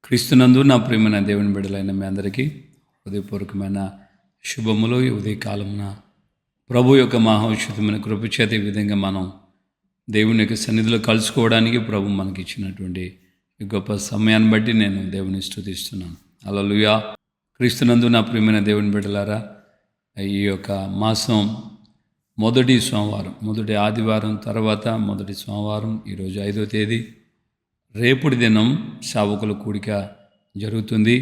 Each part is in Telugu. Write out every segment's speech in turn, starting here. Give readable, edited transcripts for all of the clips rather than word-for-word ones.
క్రీస్తునందు నా ప్రియమైన దేవుని బిడ్డలైన మీ అందరికీ హృదయపూర్వకమైన శుభములు. ఈ ఉదయకాలమున ప్రభు యొక్క మహోన్నతమైన కృప చేత ఈ విధంగా మనం దేవుని యొక్క సన్నిధిలో కలుసుకోవడానికి ప్రభు మనకి ఇచ్చినటువంటి ఈ గొప్ప సమయాన్ని బట్టి నేను దేవుని స్తుతిస్తున్నాను. హల్లెలూయా. క్రీస్తునందు నా ప్రియమైన దేవుని బిడ్డలారా, ఈ యొక్క మాసం మొదటి సోమవారం, మొదటి ఆదివారం తర్వాత మొదటి సోమవారం, ఈరోజు 5వ తేదీ. రేపటి దినం సేవకుల కూడిక జరుగుతుంది.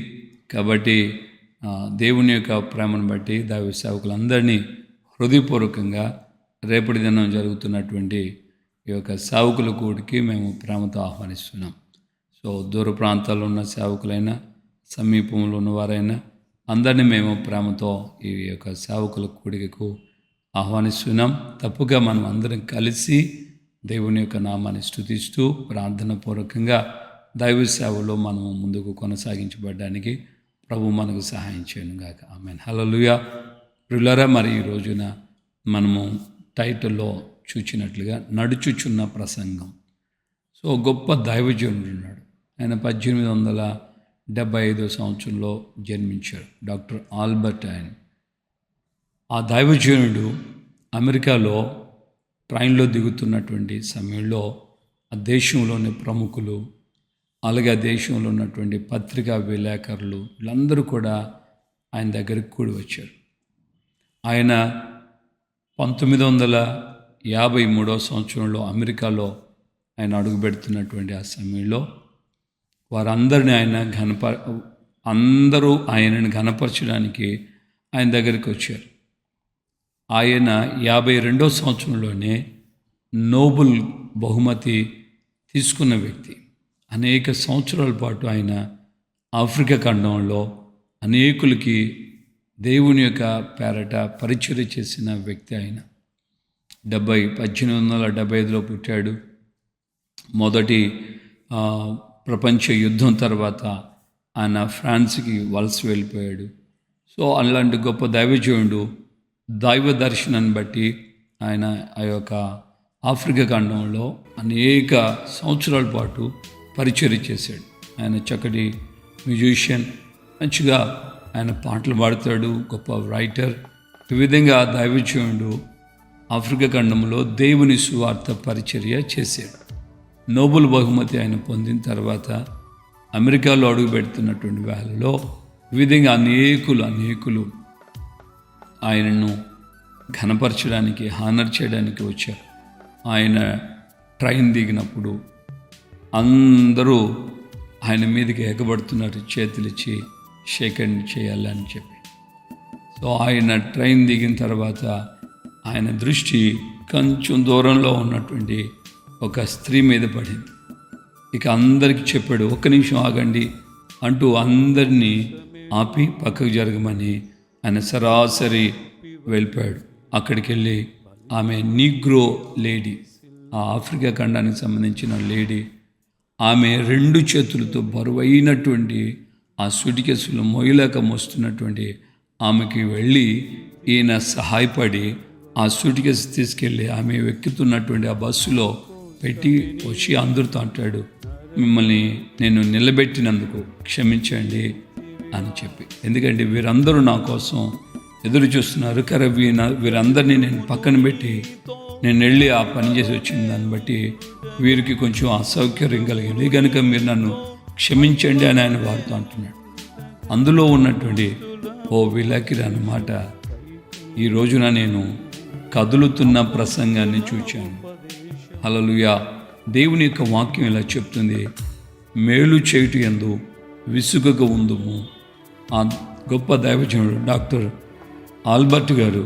కాబట్టి దేవుని యొక్క ప్రేమను బట్టి దైవ సేవకులందరినీ హృదయపూర్వకంగా రేపటి దినం జరుగుతున్నటువంటి ఈ యొక్క సేవకుల కూడికి మేము ప్రేమతో ఆహ్వానిస్తున్నాం. సో దూర ప్రాంతాల్లో ఉన్న సేవకులైనా సమీపంలో ఉన్నవారైనా అందరినీ మేము ప్రేమతో ఈ యొక్క సేవకుల కూడికకు ఆహ్వానిస్తున్నాం. తప్పుగా మనం అందరం కలిసి దేవుని యొక్క నామాన్ని స్తుతిస్తూ ప్రార్థన పూర్వకంగా దైవ సేవలో మనము ముందుకు కొనసాగించబడడానికి ప్రభు మనకు సహాయం చేయను గాక. ఆమేన్. హల్లెలూయా. ప్రియులారా, మరి ఈ రోజున మనము టైటిల్లో చూచినట్లుగా నడుచుచున్న ప్రసంగం. సో గొప్ప దైవజనుడు ఉన్నాడు. ఆయన 1875 సంవత్సరంలో జన్మించాడు. డాక్టర్ ఆల్బర్ట్ ఆయన. ఆ దైవజనుడు అమెరికాలో ట్రైన్లో దిగుతున్నటువంటి సమయంలో ఆ దేశంలోని ప్రముఖులు, అలాగే ఆ దేశంలో ఉన్నటువంటి పత్రికా విలేకరులు వీళ్ళందరూ కూడా ఆయన దగ్గరికి కూడి వచ్చారు. ఆయన 1953 సంవత్సరంలో అమెరికాలో ఆయన అడుగుపెడుతున్నటువంటి ఆ సమయంలో వారందరినీ అందరూ ఆయనను ఘనపరచడానికి ఆయన దగ్గరికి వచ్చారు. ఆయన 52వ సంవత్సరంలోనే నోబెల్ బహుమతి తీసుకున్న వ్యక్తి. అనేక సంవత్సరాల పాటు ఆయన ఆఫ్రికా ఖండంలో అనేకులకి దేవుని యొక్క పేరట పరిచర్య చేసిన వ్యక్తి. ఆయన 1875లో పుట్టాడు. మొదటి ప్రపంచ యుద్ధం తర్వాత ఆయన ఫ్రాన్స్కి వలస వెళ్ళిపోయాడు. సో అలాంటి గొప్ప దైవజనుడు దైవ దర్శనాన్ని బట్టి ఆయన ఆ యొక్క ఆఫ్రికా ఖండంలో అనేక సంవత్సరాల పాటు పరిచర్య చేశాడు. ఆయన చక్కటి మ్యూజిషియన్, మంచిగా ఆయన పాటలు పాడతాడు, గొప్ప రైటర్. ఈ విధంగా దైవజనుడు ఆఫ్రికా ఖండంలో దేవుని సువార్త పరిచర్య చేశాడు. నోబెల్ బహుమతి ఆయన పొందిన తర్వాత అమెరికాలో అడుగు పెడుతున్నటువంటి వేళలో ఈ విధంగా అనేకులు ఆయనను ఘనపరచడానికి, హానర్ చేయడానికి వచ్చారు. ఆయన ట్రైన్ దిగినప్పుడు అందరూ ఆయన మీదకి ఎగబడుతున్నారు, చేతులిచ్చి షేక్ హ్యాండ్ చేయాలని చెప్పి. సో ఆయన ట్రైన్ దిగిన తర్వాత ఆయన దృష్టి కొంచెం దూరంలో ఉన్నటువంటి ఒక స్త్రీ మీద పడింది. ఇక అందరికీ చెప్పాడు, ఒక్క నిమిషం ఆగండి అంటూ అందరినీ ఆపి పక్కకు జరగమని ఆయన సరాసరి వెళ్ళిపోయాడు. అక్కడికి వెళ్ళి ఆమె నీగ్రో లేడీ, ఆ ఆఫ్రికా ఖండానికి సంబంధించిన లేడీ, ఆమె 2 చేతులతో బరువైనటువంటి ఆ సుటికేసులు మొయ్యలేక మోస్తున్నటువంటి ఆమెకి వెళ్ళి ఈయన సహాయపడి ఆ సుటికేసు తీసుకెళ్ళి ఆమె ఎక్కుతున్నటువంటి ఆ బస్సులో పెట్టి వచ్చి అందరితో అంటాడు, మిమ్మల్ని నేను నిలబెట్టినందుకు క్షమించండి అని చెప్పి. ఎందుకంటే వీరందరూ నా కోసం ఎదురు చూస్తున్నారు. వీరందరినీ నేను పక్కన పెట్టి నేను వెళ్ళి ఆ పని చేసి వచ్చిన దాన్ని బట్టి వీరికి కొంచెం అసౌకర్యం కలిగింది కనుక మీరు నన్ను క్షమించండి అని ఆయన వారితో అంటున్నాడు. అందులో ఉన్నటువంటి ఓ విలేకరి అన్నమాట, ఈ రోజున నేను కదులుతున్న ప్రసంగాన్ని చూచాను. హల్లెలూయా. దేవుని యొక్క వాక్యం ఇలా చెప్తుంది, మేలు చేయుట యందు విసుగక ఉందుము. ఆ గొప్ప దైవజనుడు డాక్టర్ ఆల్బర్ట్ గారు,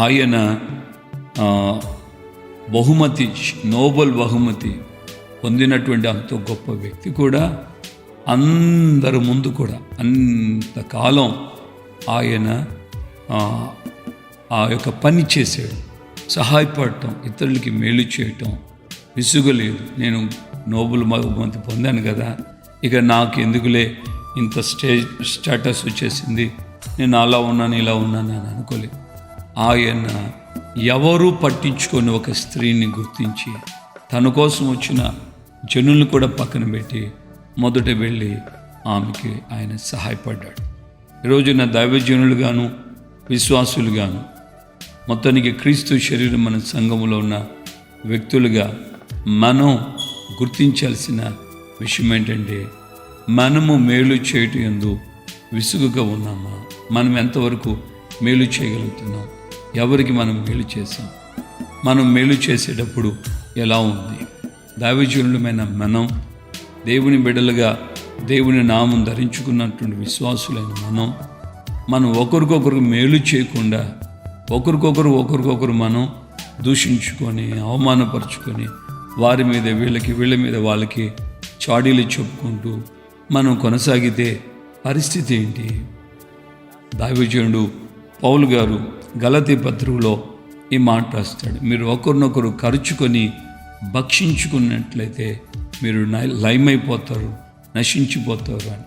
ఆయన బహుమతి, నోబెల్ బహుమతి పొందినటువంటి అంత గొప్ప వ్యక్తి కూడా అందరి ముందు కూడా అంతకాలం ఆయన ఆ యొక్క పని చేశాడు. సహాయపడటం, ఇతరులకి మేలు చేయటం, విసుగలేదు. నేను నోబెల్ బహుమతి పొందాను కదా, ఇక నాకు ఎందుకులే ఇంత స్టేటస్ వచ్చేసింది, నేను అలా ఉన్నాను ఇలా ఉన్నాను అని అనుకోలేదు. ఆయన ఎవరూ పట్టించుకొని ఒక స్త్రీని గుర్తించి తన కోసం వచ్చిన జనులను కూడా పక్కన పెట్టి మొదట వెళ్ళి ఆమెకి ఆయన సహాయపడ్డాడు. ఈరోజున దైవజనులుగాను విశ్వాసులుగాను మొత్తానికి క్రీస్తు శరీరం మన సంఘములో ఉన్న వ్యక్తులుగా మనం గుర్తించాల్సిన విషయం ఏంటంటే, మనము మేలు చేయటం యందు విసుగుగా ఉన్నామా? మనం ఎంతవరకు మేలు చేయగలుగుతున్నాం? ఎవరికి మనం మేలు చేసాం? మనం మేలు చేసేటప్పుడు ఎలా ఉంది? దైవజనులమైన దేవుని బిడ్డలుగా దేవుని నామం ధరించుకున్నటువంటి విశ్వాసులైన మనం ఒకరికొకరు మేలు చేయకుండా ఒకరికొకరు మనం దూషించుకొని అవమానపరుచుకొని వారి మీద వీళ్ళ మీద వాళ్ళకి చాడీలు చెప్పుకుంటూ మనం కొనసాగితే పరిస్థితి ఏంటి? దైవజనుడు పౌలు గారు గలతీ పత్రికలో ఈ మాట రాస్తాడు, మీరు ఒకరినొకరు కరుచుకొని భక్షించుకున్నట్లయితే మీరు లయమైపోతారు, నశించిపోతారు అని.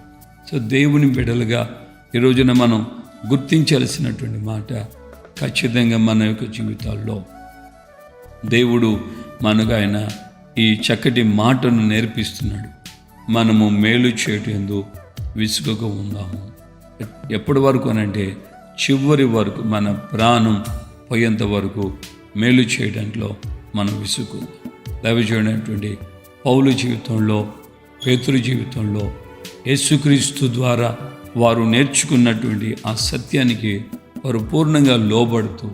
సో దేవుని బిడ్డలుగా ఈరోజున మనం గుర్తించాల్సినటువంటి మాట, ఖచ్చితంగా మన యొక్క జీవితాల్లో దేవుడు మనకు ఆయన ఈ చక్కటి మాటను నేర్పిస్తున్నాడు. మనము మేలు చేయటం యందు విసుగుగా ఉందాము. ఎప్పటి వరకు అనంటే చివరి వరకు, మన ప్రాణం పోయేంత వరకు మేలు చేయడంలో మనం విసుగు. దైవజనుడైనటువంటి పౌలు జీవితంలో, పేతురు జీవితంలో యేసుక్రీస్తు ద్వారా వారు నేర్చుకున్నటువంటి ఆ సత్యానికి వారు పూర్ణంగా లోబడుతూ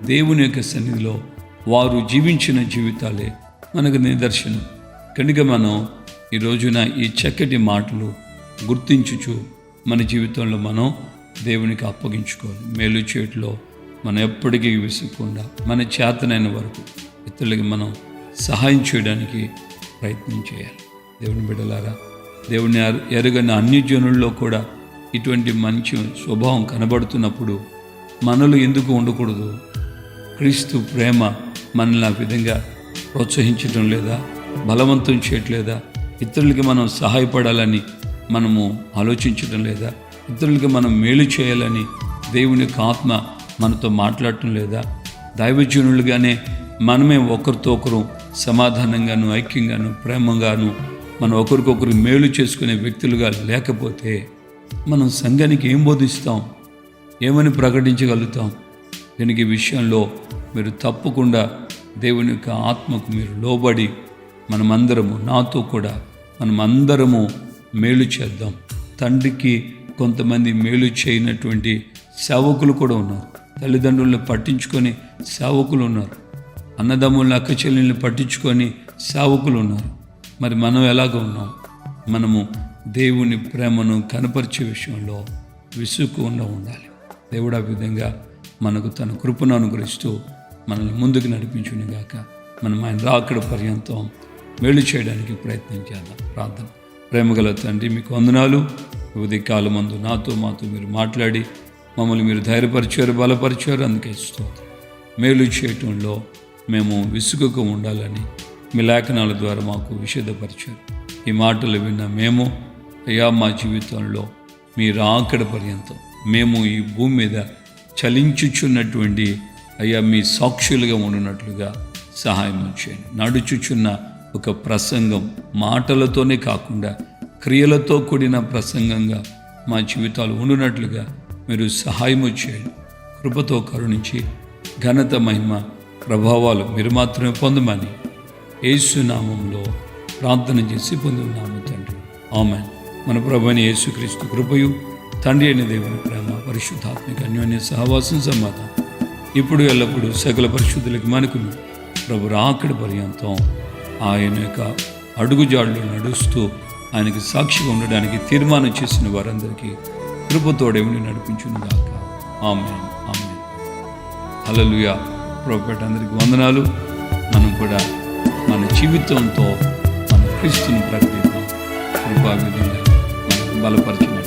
దేవుని యొక్క సన్నిధిలో వారు జీవించిన జీవితాలే మనకు నిదర్శనం. కనుక మనం ఈ రోజున ఈ చక్కటి మాటలు గుర్తించుచు మన జీవితంలో మనం దేవునికి అప్పగించుకోవాలి. మేలు చేయట్లో మనం ఎప్పటికీ విసుక్కుండా మన చేతనైన వరకు ఇతరులకి మనం సహాయం చేయడానికి ప్రయత్నం చేయాలి. దేవుని బిడ్డలారా, దేవుని ఎరుగని అన్ని జనుల్లో కూడా ఇటువంటి మంచి స్వభావం కనబడుతున్నప్పుడు మనలో ఎందుకు ఉండకూడదు? క్రీస్తు ప్రేమ మనల్ని ఆ విధంగా ప్రోత్సహించడం లేదా? బలవంతం చేయట్లేదా? ఇతరులకి మనం సహాయపడాలని మనము ఆలోచించడం లేదా? ఇతరులకి మనం మేలు చేయాలని దేవుని యొక్క ఆత్మ మనతో మాట్లాడటం లేదా? దైవజనులుగానే మనమే ఒకరితో ఒకరు సమాధానంగాను, ఐక్యంగాను, ప్రేమగాను మనం ఒకరికొకరు మేలు చేసుకునే వ్యక్తులుగా లేకపోతే మనం సంఘానికి ఏం బోధిస్తాం? ఏమని ప్రకటించగలుగుతాం? దీనికి విషయంలో మీరు తప్పకుండా దేవుని యొక్క ఆత్మకు మీరు లోబడి మనమందరము, నాతో కూడా మనమందరము మేలు చేద్దాం. తండ్రికి కొంతమంది మేలు చేయనటువంటి సేవకులు కూడా ఉన్నారు. తల్లిదండ్రులను పట్టించుకొని సేవకులు ఉన్నారు. అన్నదమ్ములను, అక్క చెల్లెళ్ళని పట్టించుకొని సేవకులు ఉన్నారు. మరి మనం ఎలాగ ఉన్నాం? మనము దేవుని ప్రేమను కనపరిచే విషయంలో విసుక్కుండా ఉండాలి. దేవుడు ఆ విధంగా మనకు తన కృపను అనుగ్రహిస్తూ మనల్ని ముందుకు నడిపించునిగాక. మనం ఆయన రాకడ పర్యంతం మేలు చేయడానికి ప్రయత్నం చేద్దాం. ప్రార్థన. ప్రేమగల తండ్రి, మీకు వందనాలు. ఉదయకాలమందు నాతో మాతో మీరు మాట్లాడి మమ్మల్ని మీరు ధైర్యపరిచారు, బలపరిచారు. అందుకే స్తోత్రం. మేలు చేయటంలో మేము విసుగుగా ఉండాలని మీ లేఖనాల ద్వారా మాకు విషదపరిచారు. ఈ మాటలు విన్న మేము అయ్యా, మా జీవితంలో మీ రాకడ పర్యంతం మేము ఈ భూమి మీద చలించుచున్నటువంటి అయ్యా మీ సాక్షులుగా ఉండినట్లుగా సహాయం చేయండి. నడుచుచున్న ఒక ప్రసంగం మాటలతోనే కాకుండా క్రియలతో కూడిన ప్రసంగంగా మా జీవితాలు ఉండినట్లుగా మీరు సహాయము చేయండి. కృపతో కరుణించి ఘనత, మహిమ, ప్రభావాలు మీరు మాత్రమే పొందమని యేసు నామంలో ప్రార్థన చేసి పొంది ఉన్నాము తండ్రి. ఆమేన్. మన ప్రభువైన యేసుక్రీస్తు కృపయు, తండ్రి అయిన దేవుని ప్రేమ, పరిశుద్ధాత్మిక అన్యోన్య సహవాసం, సమాధానం ఇప్పుడు ఎల్లప్పుడూ సకల పరిశుద్ధులకి మనకును ప్రభు రాకడ పర్యంతం ఆయన యొక్క అడుగుజాడులో నడుస్తూ ఆయనకి సాక్షిగా ఉండడానికి తీర్మానం చేసిన వారందరికీ కృపతోడేమిని నడిపించునుగాక. ఆమేన్, ఆమేన్. హల్లెలూయా. ప్రభుపేట అందరికీ వందనాలు. మనం కూడా మన జీవితంతో మన క్రీస్తుని ప్రకటిద్దాం. కృపా విధంగా మనకు బలపరిచిన